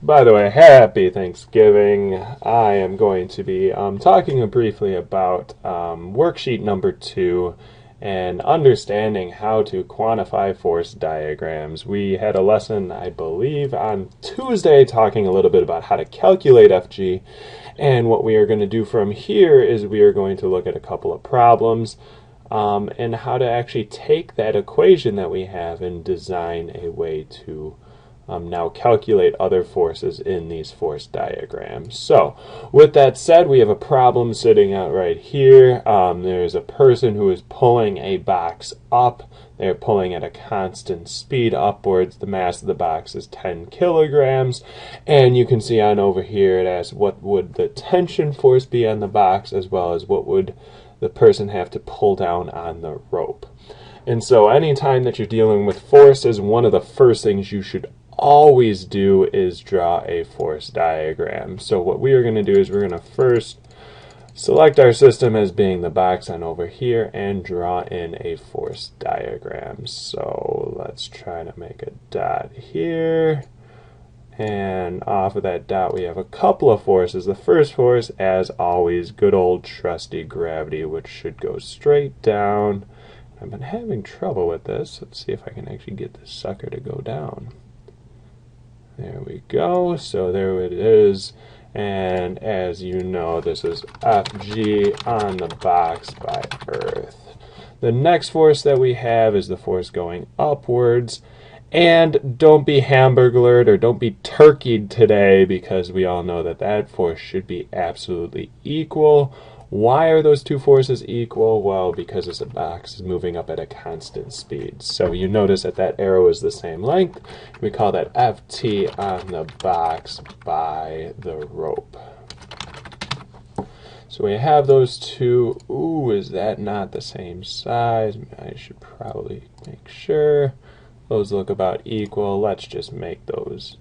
By the way, happy Thanksgiving. I am going to be talking briefly about worksheet number 2 and understanding how to quantify force diagrams. We had a lesson, I believe, on Tuesday talking a little bit about how to calculate FG, and what we are going to do from here is we are going to look at a couple of problems and how to actually take that equation that we have and design a way to now calculate other forces in these force diagrams. So with that said, we have a problem sitting out right here. There's a person who is pulling a box up. They're pulling at a constant speed upwards. The mass of the box is 10 kilograms. And you can see on over here it asks what would the tension force be on the box, as well as what would the person have to pull down on the rope. And so anytime that you're dealing with forces, one of the first things you should always do is draw a force diagram. So what we are going to do is we're going to first select our system as being the box on over here and draw in a force diagram. So let's try to make a dot here, and off of that dot we have a couple of forces. The first force, as always, good old trusty gravity, which should go straight down. I've been having trouble with this. Let's see if I can actually get this sucker to go down. There we go. So there it is. And as you know, this is Fg on the box by Earth. The next force that we have is the force going upwards. And don't be hamburgered or don't be turkeyed today, because we all know that that force should be absolutely equal. Why are those two forces equal? Well, because the box is moving up at a constant speed. So you notice that that arrow is the same length. We call that Ft on the box by the rope. So we have those two. Ooh, is that not the same size? I should probably make sure. Those look about equal. Let's just make those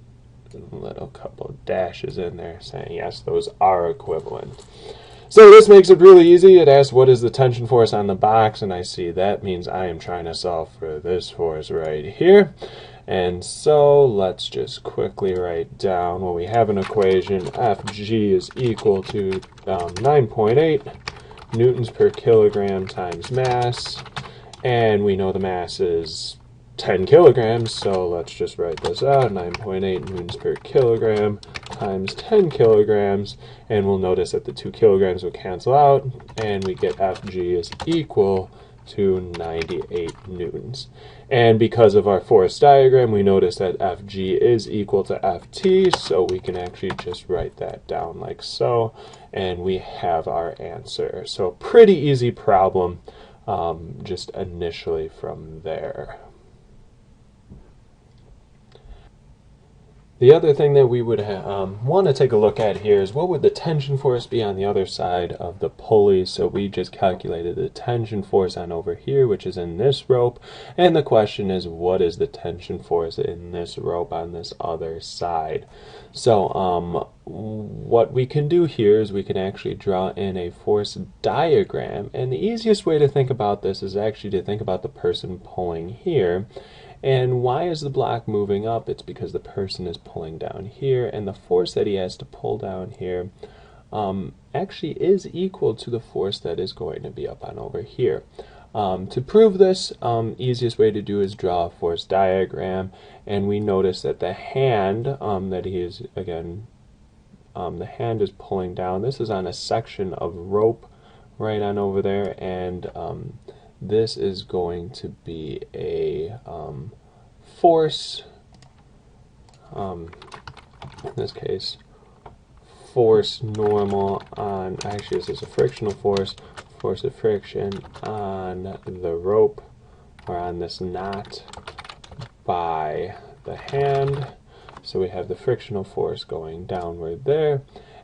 little couple dashes in there saying yes, those are equivalent. So this makes it really easy. It asks what is the tension force on the box, and I see that means I am trying to solve for this force right here. And so let's just quickly write down, well, we have an equation. Fg is equal to 9.8 newtons per kilogram times mass, and we know the mass is 10 kilograms, so let's just write this out, 9.8 newtons per kilogram times 10 kilograms, and we'll notice that the 2 kilograms will cancel out, and we get Fg is equal to 98 newtons. And because of our force diagram, we notice that Fg is equal to Ft, so we can actually just write that down like so, and we have our answer. So pretty easy problem just initially from there. The other thing that we would want to take a look at here is what would the tension force be on the other side of the pulley. So we just calculated the tension force on over here, which is in this rope, and the question is what is the tension force in this rope on this other side. So what we can do here is we can actually draw in a force diagram, and the easiest way to think about this is actually to think about the person pulling here. And why is the block moving up? It's because the person is pulling down here, and the force that he has to pull down here actually is equal to the force that is going to be up on over here. To prove this, easiest way to do is draw a force diagram, and we notice that the hand that he is, again, the hand is pulling down. This is on a section of rope right on over there, and this is going to be a force, in this case, force normal on, actually this is a frictional force, force of friction on the rope, or on this knot by the hand. So we have the frictional force going downward there.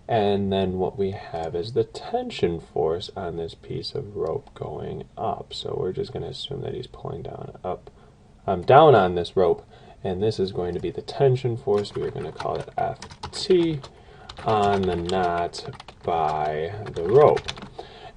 And then what we have is the tension force on this piece of rope going up. So we're just going to assume that he's pulling down on this rope, and this is going to be the tension force. We are going to call it Ft on the knot by the rope.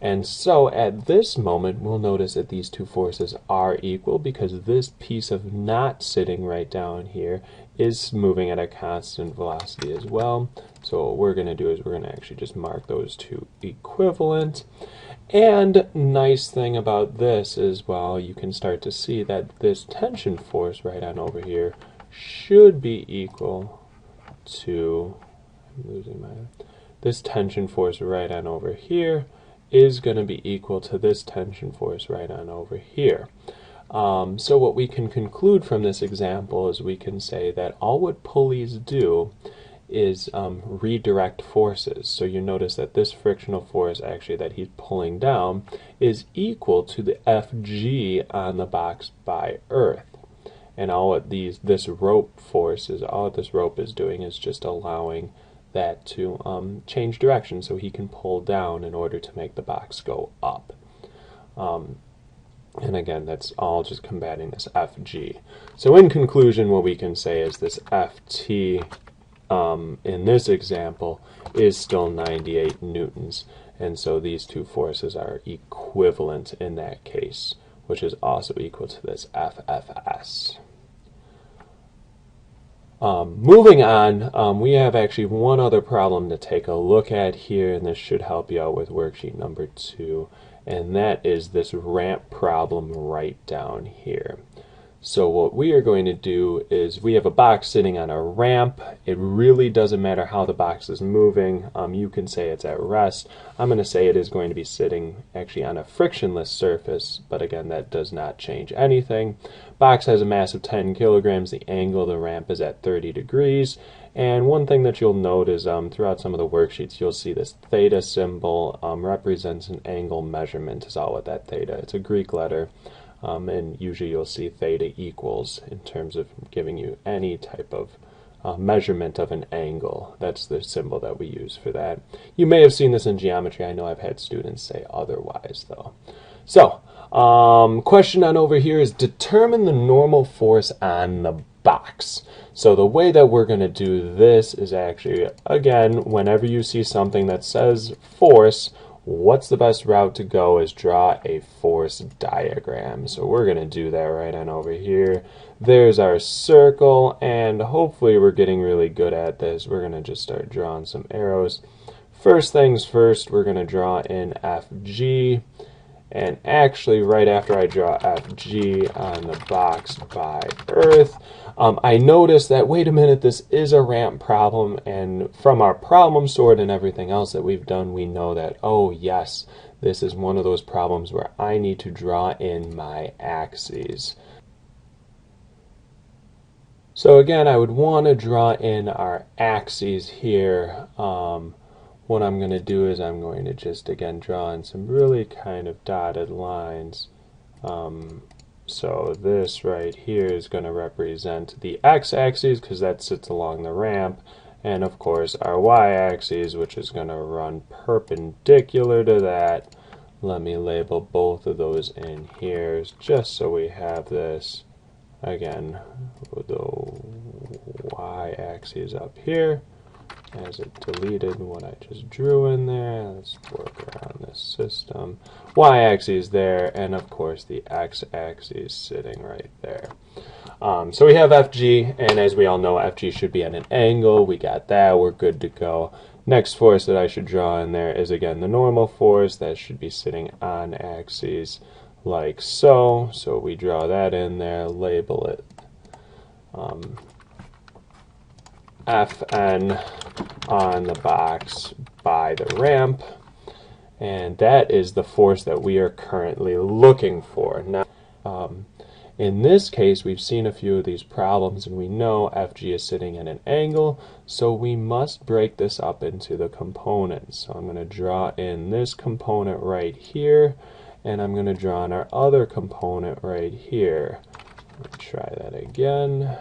And so at this moment, we'll notice that these two forces are equal because this piece of not sitting right down here is moving at a constant velocity as well. So what we're going to do is we're going to actually just mark those two equivalent. And nice thing about this is, well, you can start to see that this tension force right on over here should be equal to, this tension force right on over here is going to be equal to this tension force right on over here. So what we can conclude from this example is we can say that all what pulleys do is redirect forces. So you notice that this frictional force actually that he's pulling down is equal to the Fg on the box by Earth. And all what this rope force is, all this rope is doing is just allowing that to change direction so he can pull down in order to make the box go up. And again, that's all just combating this Fg. So in conclusion, what we can say is this Ft in this example is still 98 newtons. And so these two forces are equivalent in that case, which is also equal to this FFS. Moving on, we have actually one other problem to take a look at here, and this should help you out with worksheet number 2, and that is this ramp problem right down here. So what we are going to do is we have a box sitting on a ramp. It really doesn't matter how the box is moving. You can say it's at rest. I'm going to say it is going to be sitting actually on a frictionless surface, but again, that does not change anything. Box has a mass of 10 kilograms. The angle of the ramp is at 30 degrees. And one thing that you'll note is throughout some of the worksheets, you'll see this theta symbol represents an angle measurement is all what that theta. It's a Greek letter. And usually you'll see theta equals in terms of giving you any type of measurement of an angle. That's the symbol that we use for that. You may have seen this in geometry. I know I've had students say otherwise, though. So, question on over here is determine the normal force on the box. So the way that we're going to do this is actually, again, whenever you see something that says force, what's the best route to go is draw a force diagram. So we're going to do that right on over here. There's our circle, and hopefully we're getting really good at this. We're going to just start drawing some arrows. First things first, we're going to draw in FG. And actually, right after I draw FG on the box by Earth, I noticed that, wait a minute, this is a ramp problem, and from our problem sort and everything else that we've done, we know that, oh yes, this is one of those problems where I need to draw in my axes. So again, I would want to draw in our axes here. What I'm going to do is I'm going to just, again, draw in some really kind of dotted lines. So this right here is going to represent the x-axis because that sits along the ramp, and of course our y-axis, which is going to run perpendicular to that. Let me label both of those in here just so we have this. Again, with the y-axis up here, as it deleted what I just drew in there. Let's work around this system. Y-axis there, and of course the x-axis sitting right there. So we have FG, and as we all know, FG should be at an angle. We got that. We're good to go. Next force that I should draw in there is, again, the normal force. That should be sitting on axes like so. So we draw that in there, label it Fn on the box by the ramp, and that is the force that we are currently looking for. Now, in this case, we've seen a few of these problems, and we know Fg is sitting at an angle, so we must break this up into the components. So I'm going to draw in this component right here, and I'm going to draw in our other component right here. Let's try that again.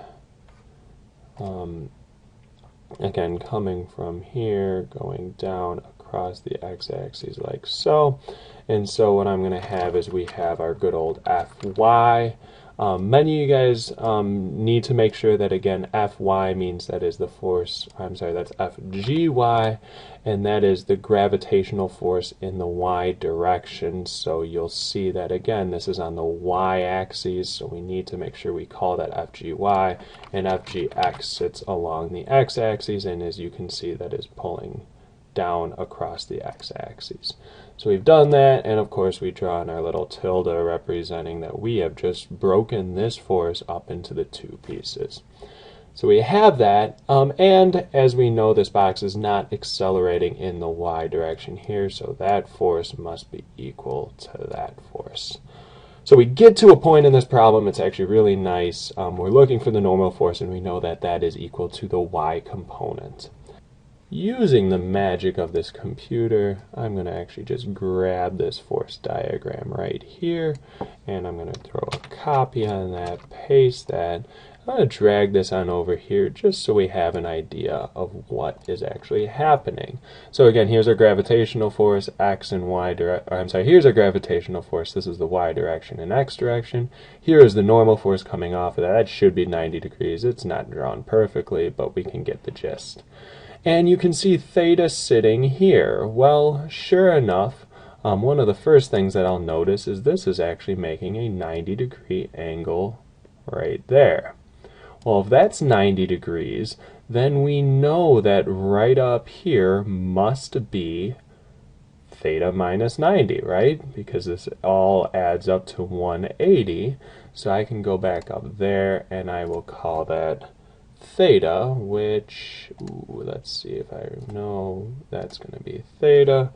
Again, coming from here, going down across the x-axis like so. And so what I'm going to have is we have our good old Fy. Many of you guys need to make sure that, again, Fy means that is the force, I'm sorry, that's Fgy, and that is the gravitational force in the y direction. So you'll see that, again, this is on the y-axis, so we need to make sure we call that Fgy, and Fgx sits along the x-axis, and as you can see, that is pulling down across the x-axis. So we've done that, and of course we draw in our little tilde representing that we have just broken this force up into the two pieces. So we have that, and as we know, this box is not accelerating in the y direction here, so that force must be equal to that force. So we get to a point in this problem, it's actually really nice. We're looking for the normal force, and we know that that is equal to the y component. Using the magic of this computer, I'm going to actually just grab this force diagram right here, and I'm going to throw a copy on that, paste that. I'm going to drag this on over here just so we have an idea of what is actually happening. So again, here's our gravitational force, x and y direction. I'm sorry, here's our gravitational force. This is the y direction and x direction. Here is the normal force coming off of that. That should be 90 degrees. It's not drawn perfectly, but we can get the gist. And you can see theta sitting here. Well, sure enough, one of the first things that I'll notice is this is actually making a 90-degree angle right there. Well, if that's 90 degrees, then we know that right up here must be theta minus 90, right? Because this all adds up to 180. So I can go back up there, and I will call that theta, which, let's see if I know, that's going to be theta.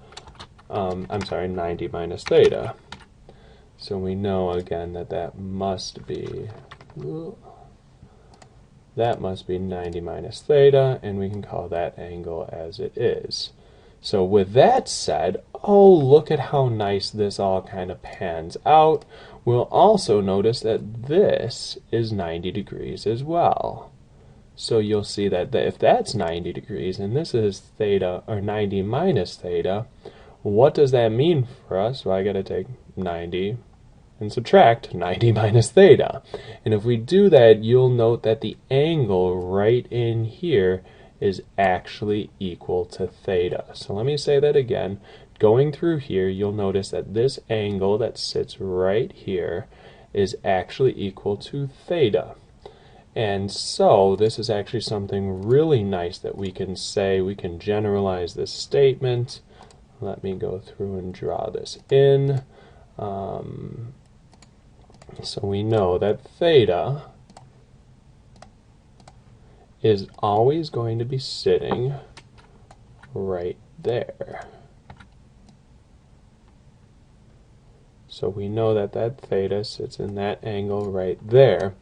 I'm sorry, 90 minus theta. So we know again that that must be 90 minus theta, and we can call that angle as it is. So with that said, oh, look at how nice this all kind of pans out. We'll also notice that this is 90 degrees as well. So you'll see that if that's 90 degrees and this is theta, or 90 minus theta, what does that mean for us? Well, I got to take 90 and subtract 90 minus theta. And if we do that, you'll note that the angle right in here is actually equal to theta. So let me say that again. Going through here, you'll notice that this angle that sits right here is actually equal to theta. And so this is actually something really nice that we can say. We can generalize this statement. Let me go through and draw this in. So we know that theta is always going to be sitting right there. So we know that that theta sits in that angle right there.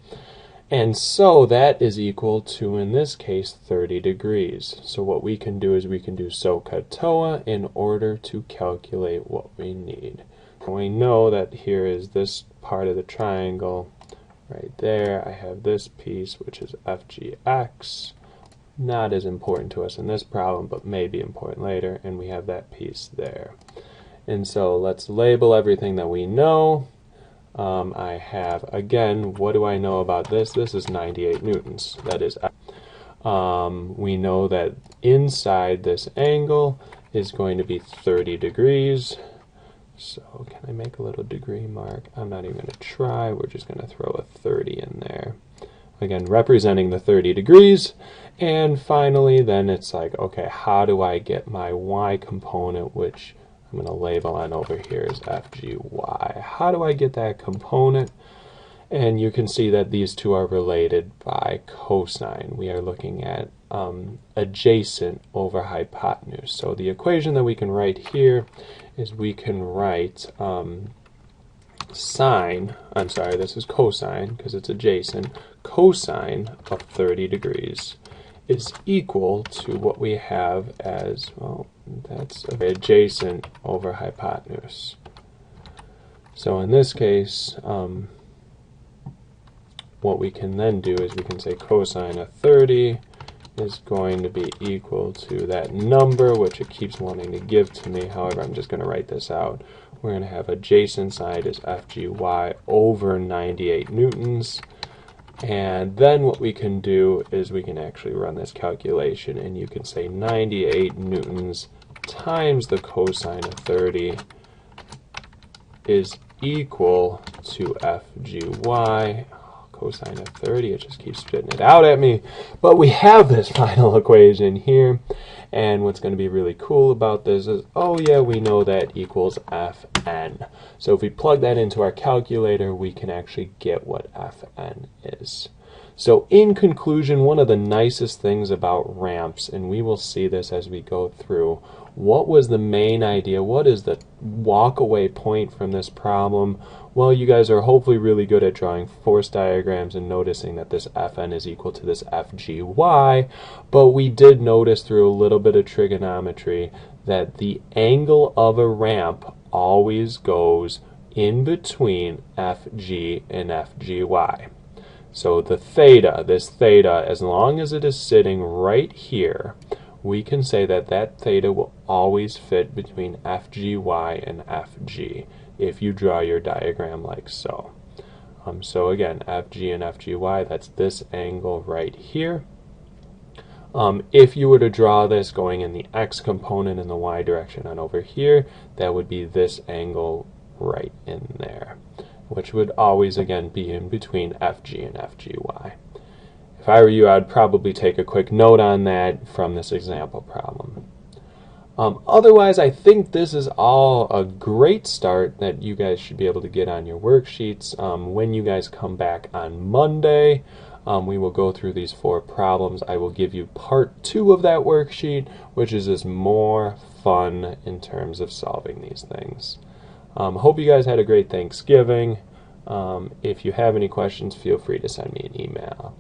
And so that is equal to, in this case, 30 degrees. So what we can do is we can do Sohcahtoa in order to calculate what we need. And we know that here is this part of the triangle right there. I have this piece, which is FGX. Not as important to us in this problem, but may be important later. And we have that piece there. And so let's label everything that we know. I have, again, what do I know about this? This is 98 newtons. That is, we know that inside this angle is going to be 30 degrees. So can I make a little degree mark? I'm not even going to try. We're just going to throw a 30 in there. Again, representing the 30 degrees. And finally, then it's like, okay, how do I get my y component, which I'm going to label on over here as FGY. How do I get that component? And you can see that these two are related by cosine. We are looking at adjacent over hypotenuse. So the equation that we can write here is we can write sine, I'm sorry, this is cosine because it's adjacent, cosine of 30 degrees is equal to what we have as, well, that's adjacent over hypotenuse. So in this case, what we can then do is we can say cosine of 30 is going to be equal to that number, which it keeps wanting to give to me. However, I'm just going to write this out. We're going to have adjacent side is FGY over 98 newtons. And then what we can do is we can actually run this calculation, and you can say 98 newtons times the cosine of 30 is equal to FGY. Cosine of 30, it just keeps spitting it out at me. But we have this final equation here, and what's going to be really cool about this is, oh yeah, we know that equals Fn. So if we plug that into our calculator, we can actually get what Fn is. So in conclusion, one of the nicest things about ramps, and we will see this as we go through, what was the main idea? What is the walk-away point from this problem? Well, you guys are hopefully really good at drawing force diagrams and noticing that this Fn is equal to this Fgy, but we did notice through a little bit of trigonometry that the angle of a ramp always goes in between Fg and Fgy. So the theta, this theta, as long as it is sitting right here, we can say that that theta will always fit between Fgy and Fg if you draw your diagram like so. So again, Fg and Fgy, that's this angle right here. If you were to draw this going in the x component in the y direction on over here, that would be this angle right in there, which would always again be in between Fg and Fgy. If I were you, I'd probably take a quick note on that from this example problem. Otherwise, I think this is all a great start that you guys should be able to get on your worksheets. When you guys come back on Monday, we will go through these 4 problems. I will give you part 2 of that worksheet, which is just more fun in terms of solving these things. Hope you guys had a great Thanksgiving. If you have any questions, feel free to send me an email.